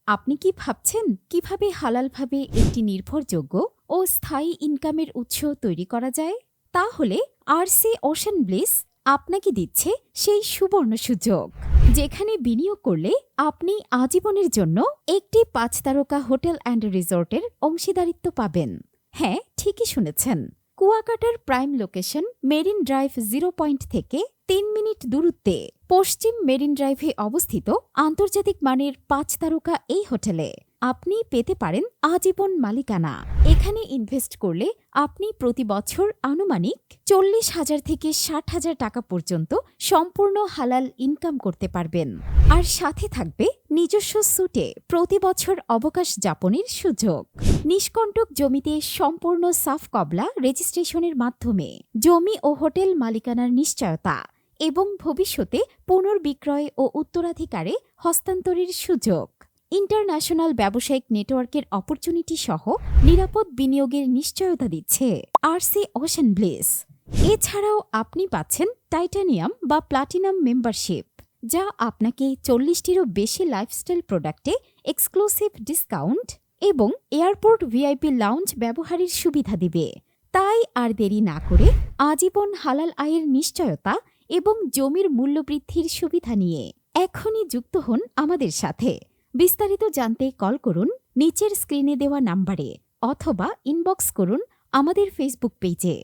আপনি কি ভাবছেন কিভাবে হালালভাবে একটি নির্ভরযোগ্য ও স্থায়ী ইনকামের উৎস তৈরি করা যায়? তাহলে আরসি ওশেন ব্লিস আপনাকে দিচ্ছে সেই সুবর্ণ সুযোগ, যেখানে বিনিয়োগ করলে আপনি আজীবনের জন্য একটি ৫ তারকা হোটেল অ্যান্ড রিসোর্টের অংশীদারিত্ব পাবেন। হ্যাঁ, ঠিকই শুনেছেন। কুয়াকাটার প্রাইম লোকেশন মেরিন ড্রাইভ 0 থেকে ৩ মিনিট দূরত্বে পশ্চিম মেরিন ড্রাইভে অবস্থিত আন্তর্জাতিক মানের ৫ তারকা এই হোটেলে আপনি পেতে পারেন আজীবন মালিকানা। এখানে ইনভেস্ট করলে আপনি প্রতি বছর আনুমানিক ৪০,০০০ থেকে ৬০,০০০ টাকা পর্যন্ত সম্পূর্ণ হালাল ইনকাম করতে পারবেন। আর সাথে থাকবে নিজস্ব সুটে প্রতি বছর অবকাশ যাপনের সুযোগ। নিষ্কণ্টক জমিতে সম্পূর্ণ সাফ কবলা রেজিস্ট্রেশনের মাধ্যমে জমি ও হোটেল মালিকানার নিশ্চয়তা এবং ভবিষ্যতে পুনর্বিক্রয় ও উত্তরাধিকারে হস্তান্তরের সুযোগ। ইন্টারন্যাশনাল ব্যবসায়িক নেটওয়ার্কের অপরচুনিটি সহ নিরাপদ বিনিয়োগের নিশ্চয়তা দিচ্ছে আরসি ওশেন ব্লিস। এছাড়াও আপনি পাচ্ছেন টাইটানিয়াম বা প্লাটিনাম মেম্বারশিপ, যা আপনাকে ৪০টিরও বেশি লাইফস্টাইল প্রোডাক্টে এক্সক্লুসিভ ডিসকাউন্ট এবং এয়ারপোর্ট ভিআইপি লাউঞ্জ ব্যবহারের সুবিধা দিবে। তাই আর দেরি না করে আজীবন হালাল আয়ের নিশ্চয়তা এবং জমির মূল্যবৃদ্ধির সুবিধা নিয়ে এখনই যুক্ত হন আমাদের সাথে। বিস্তারিত জানতে কল করুন নিচের স্ক্রিনে দেওয়া নাম্বারে অথবা ইনবক্স করুন আমাদের ফেসবুক পেজে।